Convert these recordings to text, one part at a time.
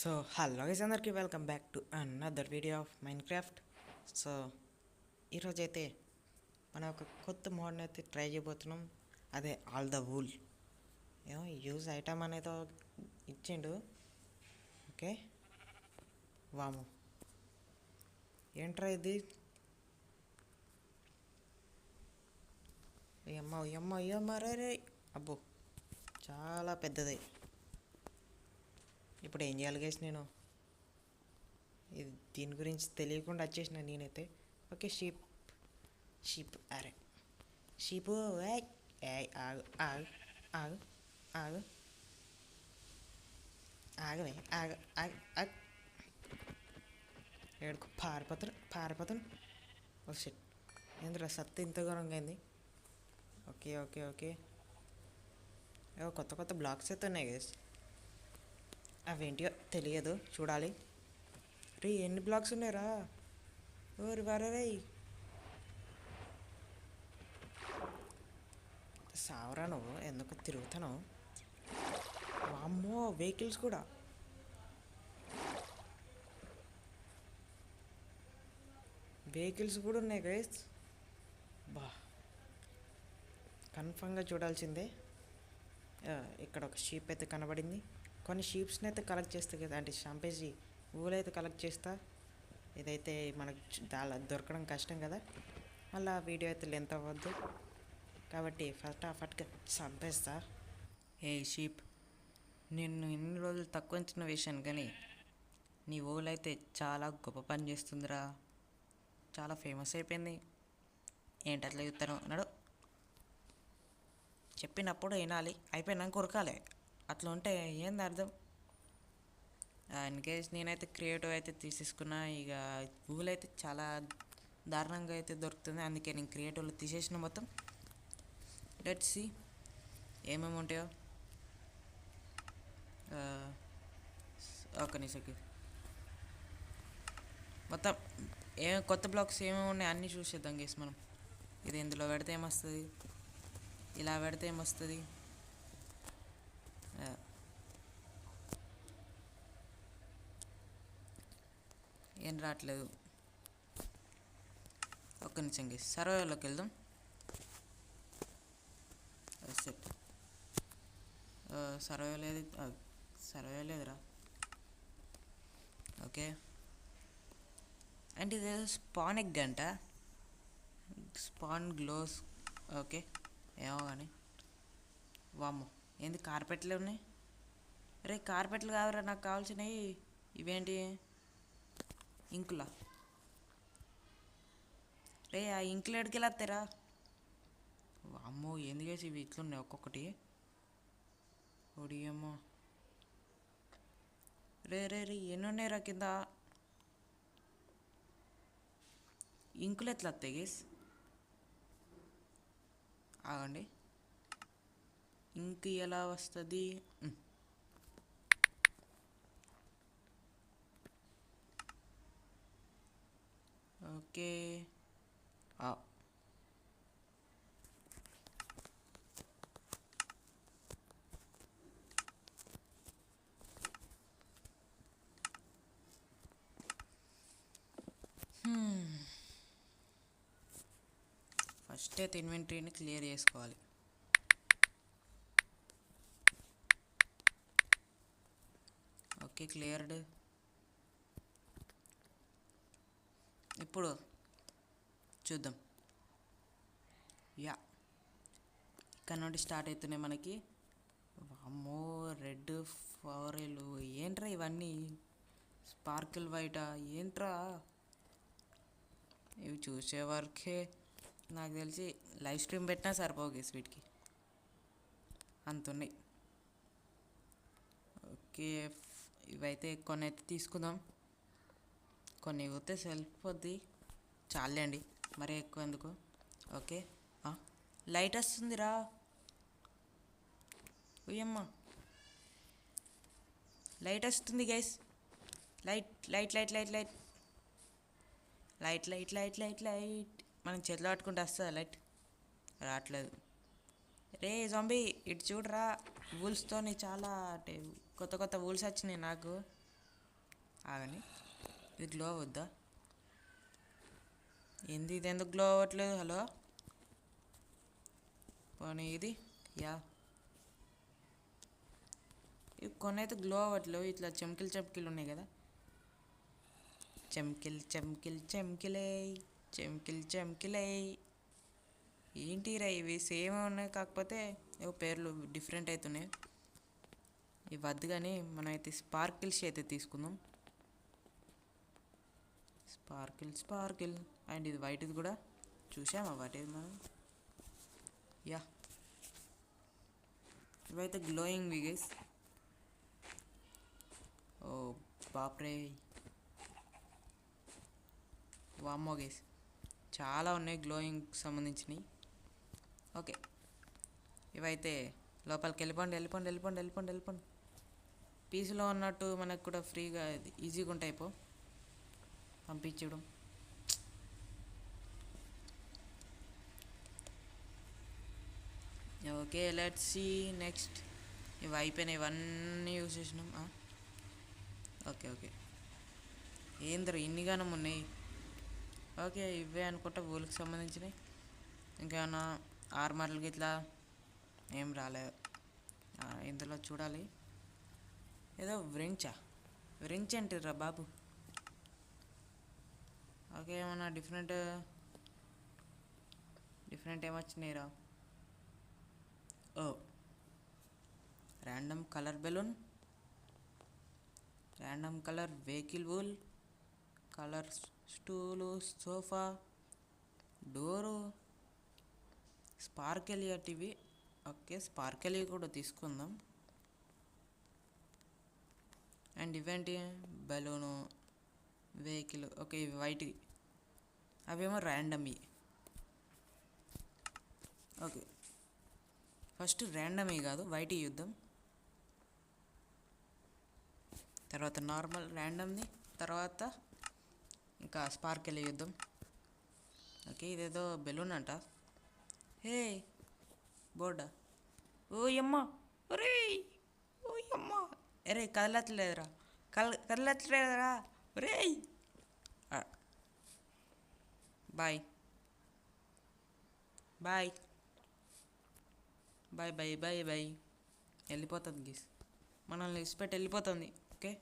So hello guys, అందరికీ welcome back to another video of Minecraft. So ఈరోజైతే మనం ఒక కొత్త మోడ్ని అయితే ట్రై చేయబోతున్నాం. అదే ఆల్ ద వూల్. ఏమో యూజ్ ఐటమ్ అనేది ఇచ్చిండు. ఓకే, వాము ఏంట్రా ఇది? అయ్యమ్మ రే. అబ్బో, చాలా పెద్దది. ఇప్పుడు ఏం చేయాలి గైస్? నేను ఇది దీని గురించి తెలియకుండా వచ్చేసిన నేనైతే. ఓకే, షీప్ అరే షీపు. ఆగు ఆగు ఆగు ఆగు ఆగవే ఆగ ఆగ ఆగ ఏడుకు పారిపోతాను. ఓ షిట్, ఏంద్రా సత్తు ఇంత ఘోరంగా అయింది. ఓకే ఓకే ఓకే ఏవో కొత్త కొత్త బ్లాక్స్ అయితే ఉన్నాయి గైస్. అవేంటియో తెలియదు, చూడాలి. రే ఎన్ని బ్లాక్స్ ఉన్నాయిరా? ఓరి వారే, సావరా నువ్వు, ఎందుకు తిరుగుతాను? వామ్మో, వెహికల్స్ కూడా. ఉన్నాయి గైస్. బా, కన్ఫామ్గా చూడాల్సిందే. ఇక్కడ ఒక షీప్ అయితే కనబడింది. కొన్ని షీప్స్ని అయితే కలెక్ట్ చేస్తా కదా, అంటే చంపేసి ఊలైతే కలెక్ట్ చేస్తా. ఇదైతే మనకు దొరకడం కష్టం కదా, మళ్ళీ వీడియో అయితే లెంత్ అవ్వద్దు కాబట్టి ఫటాఫట్గా చంపేస్తా. ఏ షీప్, నేను ఇన్ని రోజులు తక్కువ అంచనా వేశాను కానీ నీ ఊలైతే చాలా గొప్ప పని చేస్తుందిరా. చాలా ఫేమస్ అయిపోయింది. ఏంటి అట్లా చెప్తాను అన్నాడు. చెప్పినప్పుడు వినాలి, అయిపోయినాక కొరకాలి. అట్లా ఉంటే ఏంది అర్థం? ఇన్ కేస్ నేనైతే క్రియేటివ్ అయితే తీసేసుకున్నా. ఇక గూగుల్ అయితే చాలా దారుణంగా అయితే దొరుకుతుంది, అందుకే నేను క్రియేటివ్లో తీసేసిన మొత్తం. లెట్స్ సీ ఏమేమి ఉంటాయో. ఒక నిమిషంకి మొత్తం కొత్త బ్లాక్స్ ఏమేమి ఉన్నాయి అన్నీ చూసేద్దాం గేస్ మనం. ఇది ఇందులో పెడితే ఏమొస్తుంది, ఇలా పెడితే ఏమొస్తుంది? ఏం రావట్లేదు. ఒక్క నిమిషం గేస్, సర్వేలోకి వెళ్దాం. సెట్ సర్వే లేదురా. ఓకే, అండ్ ఇది స్పాన్ ఎగ్ అంట, స్పాన్ గ్లోస్. ఓకే, ఏమో కానీ. వామ్మో, ఏంది కార్పెట్లు ఉన్నాయి? రే కార్పెట్లు కాదురా నాకు కావాల్సినవి. ఇవేంటి ఇంకులా? రే ఆ ఇంకులు ఎడికి వస్తారా? వామ్మో, ఏంది చేసి ఇవి ఇట్లున్నాయి ఒక్కొక్కటి. ఒడియమ్మో, రే ఎన్ని ఉన్నాయిరా కింద? ఇంకులు ఎట్లా వస్తాయి గేస్? ఆగండి, ఇంక్ ఎలా వస్తుంది? ఓకే, ఫస్ట్ అయితే ఇన్వెంటరీని క్లియర్ చేసుకోవాలి. Okay, cleared. ఇప్పుడు చూద్దాం. యా, ఇక్కడ నుండి స్టార్ట్ అవుతున్నాయి మనకి. అమ్మో, రెడ్ ఫారెలు ఏంట్రా ఇవన్నీ? స్పార్కిల్ వైటా ఏంట్రా? ఇవి చూసే వరకే నాకు తెలిసి లైవ్ స్ట్రీమ్ పెట్టినా సరిపోగే వీటికి, అంతున్నాయి. ఓకే, ఇవైతే కొన్ని అయితే తీసుకుందాం. కొన్ని పోతే సెల్ఫ్ పోద్ది, చాలండి మరీ ఎక్కువ ఎందుకు. ఓకే, లైట్ వస్తుందిరా. ఉయ్యమ్మ, లైట్ వస్తుంది guys. Light light light light light light light light light light మనం చేతిలో పట్టుకుంటే వస్తుందా లైట్? రావట్లేదు. రే జంబీ, ఇటు చూడరా. వూల్స్తోని చాలా అంటే కొత్త కొత్త వూల్స్ వచ్చినాయి నాకు. ఆగని, ఇది గ్లో అవద్దా? ఏంది ఇది, ఎందుకు గ్లో అవ్వట్లేదు? హలో, పోనీ ఇది. యా, ఇవి కొన్ని అయితే గ్లో అవ్వట్లేవు, ఇట్లా చెమ్కిలు చెమ్కిలు ఉన్నాయి కదా. చెమ్కిల్ చెమ్కిల్ చెమ్కిలే, చెమ్కిల్ చెమ్కిలే. ఏంటి రా ఇవి సేమ్ ఉన్నాయి, కాకపోతే ఏవో పేర్లు డిఫరెంట్ అవుతున్నాయి. ఇవి వద్దు కానీ మనం అయితే స్పార్కిల్స్ అయితే తీసుకుందాం. Sprinkle sprinkle. అండ్ ఇది వైట్ది కూడా చూసామా వాటి మనం. యా, ఇవైతే గ్లోయింగ్ గైస్. ఓ బాప్రే, వామ్మో గైస్, చాలా ఉన్నాయి గ్లోయింగ్ సంబంధించినవి. ఓకే, ఇవైతే లోపలికి వెళ్ళిపోండి వెళ్ళిపోండి వెళ్ళిపోండి వెళ్ళిపోండి వెళ్ళిపోండి. పీస్లో ఉన్నట్టు మనకు కూడా ఫ్రీగా ఈజీగా ఉంటాయి పంపించడం. Okay, let's see next. ఇవి అయిపోయినాయి, ఇవన్నీ యూజ్ చేసినాం. ఓకే ఓకే, ఏంద్ర ఇన్నిగానం ఉన్నాయి. ఓకే, ఇవే అనుకుంటా ఊళ్ళకి సంబంధించినవి. ఇంకేమన్నా ఆర్మర్లకి ఇట్లా ఏం రాలేదు ఇందులో. చూడాలి, ఏదో వ్రించ్ అంటారా బాబు. ఓకే, ఏమన్నా డిఫరెంట్ ఏమొచ్చినాయి రా. Oh, random colour balloon, random colour vehicle wheel, colour stool, sofa, door, స్పార్కెలియా టీవీ. ఓకే, స్పార్కెలియా కూడా తీసుకుందాం. అండ్ ఇవేంటి, బెలూను, వెహికల్. ఓకే, ఇవి వైట్వి, అవేమో ర్యాండమ్వి. ఓకే, ఫస్ట్ ర్యాండమ్వి కాదు వైట్ చూద్దాం, తర్వాత నార్మల్ ర్యాండమ్ది, తర్వాత ఇంకా స్పార్కెల్ చూద్దాం. ఓకే, ఇదేదో బెలూన్ అంట. హే బోర్డా, ఓ అమ్మ, ఒరే ఓ అమ్మ, అరే కదలట్లేదురా, కదలట్లేదురా ఒరే. Bye bye bye bye bye bye. వెళ్ళిపోతుంది గీస్, మనల్ని ఇసిపెట్టి వెళ్ళిపోతుంది. ఓకే,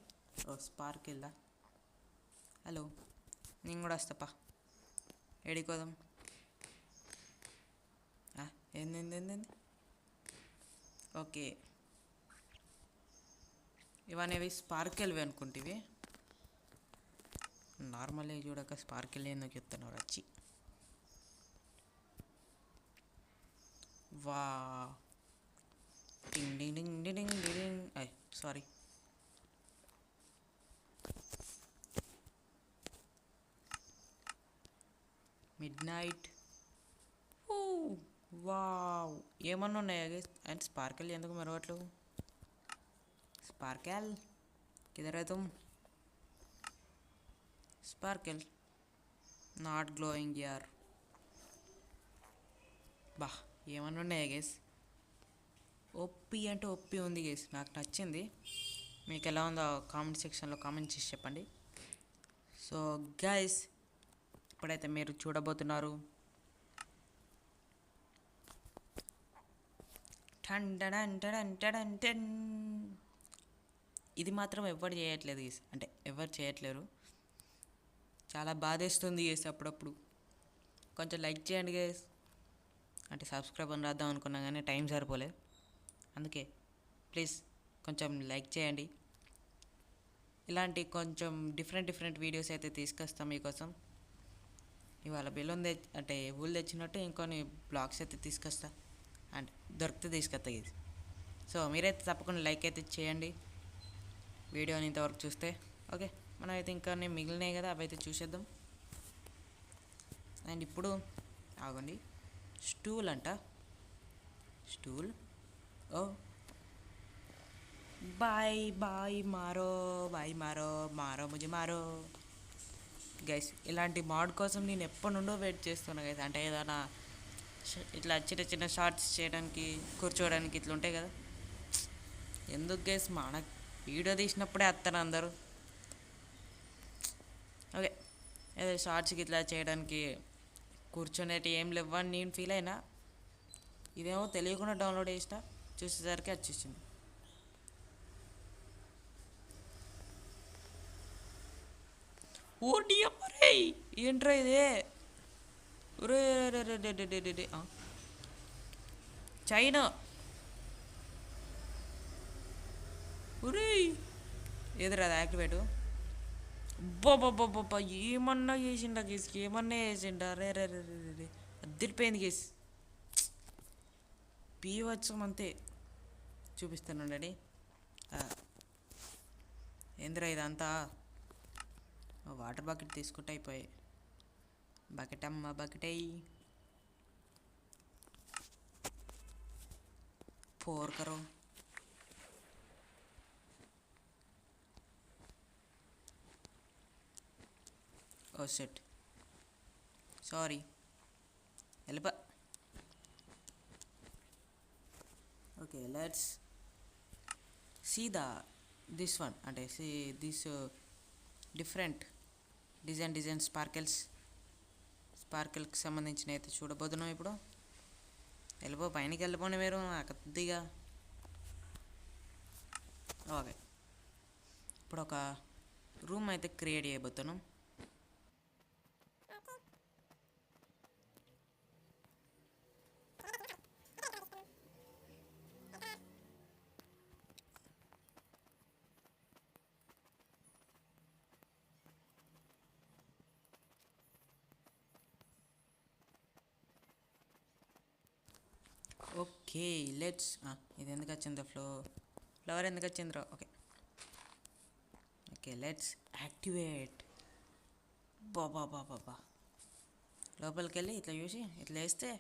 ఓ స్పార్క్ వెళ్దా. హలో, నేను కూడా వస్తాపా, ఏడికోదాం. ఏంది. ఓకే, ఇవనేవి స్పార్కెల్వి అనుకుంటేవి. నార్మల్ చూడక స్పార్కెల్ ఎందుకు చెప్తున్నావు వచ్చి. వా, ding ding ding ding ding. Sorry, midnight. Wow, ఏమన్నా ఉన్నాయా గైస్? అండ్ స్పార్కెల్ ఎందుకు మరవట్లేవు? స్పార్కెల్ కిధర్ హై తుమ్? స్పార్కెల్ నాట్ గ్లోయింగ్ యార్. బా, ఏమన్నా ఉన్నాయా గైస్? ఒప్పి అంటే ఒప్పి ఉంది గైస్, నాకు నచ్చింది. మీకు ఎలా ఉందో కామెంట్ సెక్షన్లో కామెంట్ చేసి చెప్పండి. సో గైస్, ఇప్పుడైతే మీరు చూడబోతున్నారు ఇది మాత్రం ఎవరు చేయట్లేదు గేస్, అంటే ఎవరు చేయట్లేరు. చాలా బాధేస్తుంది గేస్ అప్పుడప్పుడు. కొంచెం లైక్ చేయండి గేస్. అంటే సబ్స్క్రైబ్ అని రాద్దాం అనుకున్నా కానీ టైం సరిపోలేదు, అందుకే ప్లీజ్ కొంచెం లైక్ చేయండి. ఇలాంటి కొంచెం డిఫరెంట్ వీడియోస్ అయితే తీసుకొస్తాం మీకోసం. ఇవాళ బెలూన్ అంటే ఊళ్ళు తెచ్చినట్టు ఇంకొన్ని బ్లాగ్స్ అయితే తీసుకొస్తా, అండ్ దొరికితే తీసుకొస్తా ఇది. సో మీరైతే తప్పకుండా లైక్ అయితే చేయండి వీడియోని ఇంతవరకు చూస్తే. ఓకే, మనం అయితే ఇంకా మిగిలినాయి కదా, అవి అయితే చూసేద్దాం. అండ్ ఇప్పుడు ఆగండి, స్టూల్ అంట, స్టూల్. ఓ బాయ్ మారో ముజే మారో. గైస్, ఇలాంటి మోడ్ కోసం నేను ఎప్పటి నుండో వెయిట్ చేస్తున్నా గైస్. అంటే ఏదైనా ఇట్లా చిన్న షార్ట్స్ చేయడానికి, కూర్చోవడానికి ఇట్లా ఉంటాయి కదా. ఎందుకు గైస్, మన వీడియో తీసినప్పుడే వస్తారు అందరూ, ఓకే, ఏదో షార్ట్స్కి ఇట్లా చేయడానికి కూర్చునేటి ఏం లేవని నేను ఫీల్ అయినా. ఇదేమో తెలియకుండా డౌన్లోడ్ చేసిన, చూసేసరికి వచ్చేసింది. ఓ రే, ఏంట్రా ఇదే? రే రే రే రే రే రే రే రే. చైనా ఒరే, ఏదిరా అది యాక్టివేటు? బాబా ఏమన్నా చేసిండా గేస్, ఏమన్నా చేసిండా? రే రే రే రే రే రే, అద్దరిపోయింది గేస్. పీవచ్చం అంతే. చూపిస్తానండి. ఏందిరా ఇదంతా? వాటర్ బకెట్ తీసుకుంటే అయిపోయాయి. బకెట్ అమ్మ బకెట్ అయ్యి 4 करो. Oh shit, sorry. వెళ్ళిపో. Okay, let's see this one, అంటే సీ దిస్ డిఫరెంట్ డిజైన్ స్పార్కిల్కి సంబంధించిన అయితే చూడబోతున్నాం ఇప్పుడు. వెళ్ళిపో, పైనకి వెళ్ళిపోండి మీరు కొద్దిగా. ఓకే, ఇప్పుడు ఒక రూమ్ అయితే క్రియేట్ చేయబోతున్నాం. ఓకే, లెట్స్ ఇది ఎందుకు వచ్చింది? ఫ్లవర్ ఎందుకు వచ్చిందిరా? Okay okay, let's activate. బాబా లోపలికి వెళ్ళి ఇట్లా చూసి ఇట్లా వేస్తే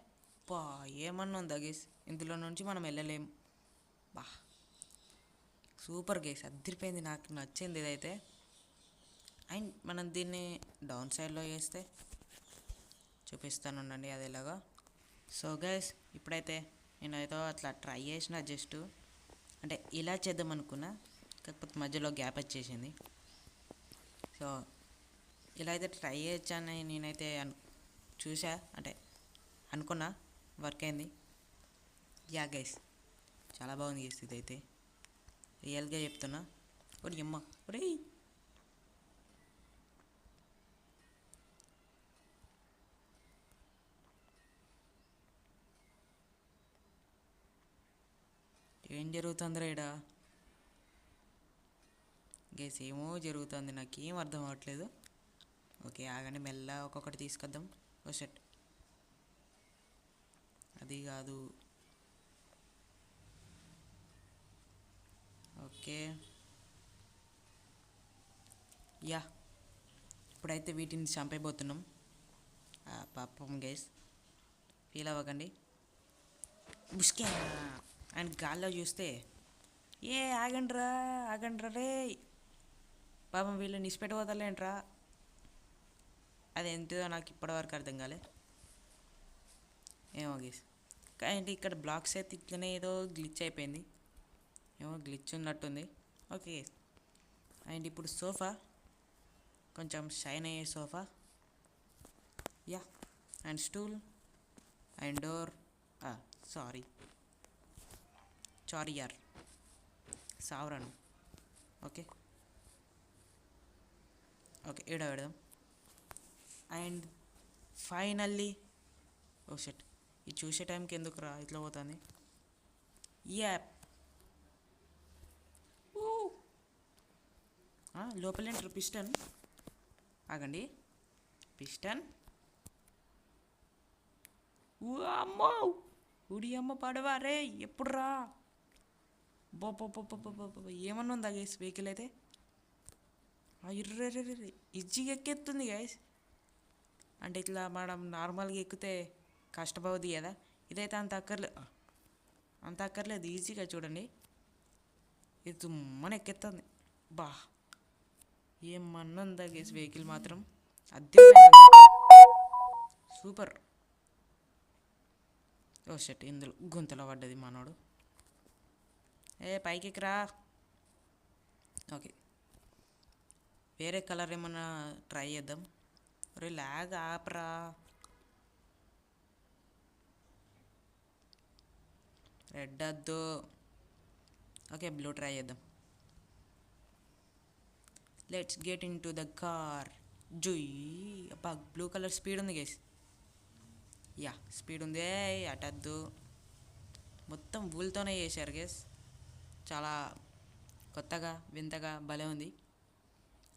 బా ఏమన్నా ఉందా గేస్? ఇందులో నుంచి మనం వెళ్ళలేం. బా సూపర్ గేస్, అదిరిపోయింది. నాకు నచ్చింది ఇదైతే. అండ్ మనం దీన్ని డౌన్ సైడ్లో వేస్తే చూపిస్తానుండండి అది ఎలాగో. సో గైస్, ఇప్పుడైతే నేనైతే అట్లా ట్రై చేసిన, జస్ట్ అంటే ఇలా చేద్దాం అనుకున్నా, కాకపోతే మధ్యలో గ్యాప్ వచ్చేసింది. సో ఇలా అయితే ట్రై చేయొచ్చని నేనైతే చూసా, అంటే అనుకున్నా, వర్క్ అయింది. యా గైస్, చాలా బాగుంది గైస్ ఇదైతే, రియల్గా చెప్తున్నా. ఒడి అమ్మ ఒరే, ఏం జరుగుతుందిరా ఈడ? గైస్ ఏమో జరుగుతుంది, నాకేం అర్థం అవ్వట్లేదు. ఓకే ఆగండి, మెల్ల ఒక్కొక్కటి తీసుకొద్దాం. ఓ షట్, అది కాదు. ఓకే యా, ఇప్పుడైతే వీటిని చంపైపోతున్నాం. పాపం గైస్, ఫీల్ అవ్వకండి. బుష్కే అండ్ గాల్లో చూస్తే ఆగండ్రా రే, పాపం వీళ్ళు నిష్పెట్టబోతలేంట్రా. అది ఎంతదో నాకు ఇప్పటివరకు అర్థం కాలే. ఏమో గీస్, కానీ ఇక్కడ బ్లాక్స్ అయితే ఇట్లనే ఏదో గ్లిచ్ అయిపోయింది, ఏమో గ్లిచ్ ఉన్నట్టుంది. ఓకే, అండ్ ఇప్పుడు సోఫా, కొంచెం షైన్ అయ్యే sofa. Yeah, and stool and door. Sorry యార్, సావరాను. ఓకే ఈడ పెడదాం. అండ్ ఫైనల్లీ, ఓ షట్, ఇది చూసే టైంకి ఎందుకు రా ఇట్లా పోతుంది? యాప్ లోపలేంటారు పిస్టన్. ఆగండి, పిస్టన్. అమ్మో, ఉడి అమ్మ పడవా రే, ఎప్పుడు రా? ఏమన్నా ఉందా గైస్ వెహికల్ అయితే? ఇర్రే ఈజీగా ఎక్కేస్తుంది గైస్. అంటే ఇట్లా మనం నార్మల్గా ఎక్కితే కష్టపవుద్ది కదా, ఇదైతే అంత అక్కర్లేదు, ఈజీగా చూడండి. ఇది తుమ్మని ఎక్కేస్తుంది. బా ఏమన్నా ఉందా గేస్ వెహికల్ మాత్రం అద్దె సూపర్. ఓ షట్, ఇందులో గుంతలో పడ్డది మనోడు. పైకి రా. ఓకే, వేరే కలర్ ఏమన్నా ట్రై చేద్దాం. రే ల్యాగ్ ఆపరా. రెడ్ వద్దు. ఓకే బ్లూ ట్రై చేద్దాం. Let's get into the car. జుయ్. అబ్బా బ్లూ కలర్ స్పీడ్ ఉంది గైస్. యా స్పీడ్ ఉంది. అటద్దు. మొత్తం వూల్తోనే చేశారు గైస్. చాలా కొత్తగా వింతగా భలే ఉంది.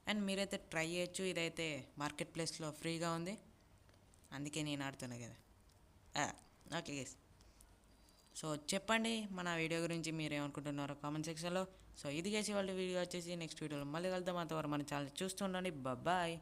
అండ్ మీరైతే ట్రై చేయొచ్చు. ఇదైతే మార్కెట్ ప్లేస్లో ఫ్రీగా ఉంది, అందుకే నేను ఆడుతున్నా కదా. ఓకే గైస్, సో చెప్పండి మన వీడియో గురించి మీరు ఏమనుకుంటున్నారో కామెంట్ సెక్షన్లో. సో ఇది చేసి వాళ్ళ వీడియో వచ్చేసి నెక్స్ట్ వీడియోలో మళ్ళీ కలుద్దాం. అంతవరకు మన ఛానల్ చూస్తూ ఉండండి. బాయ్.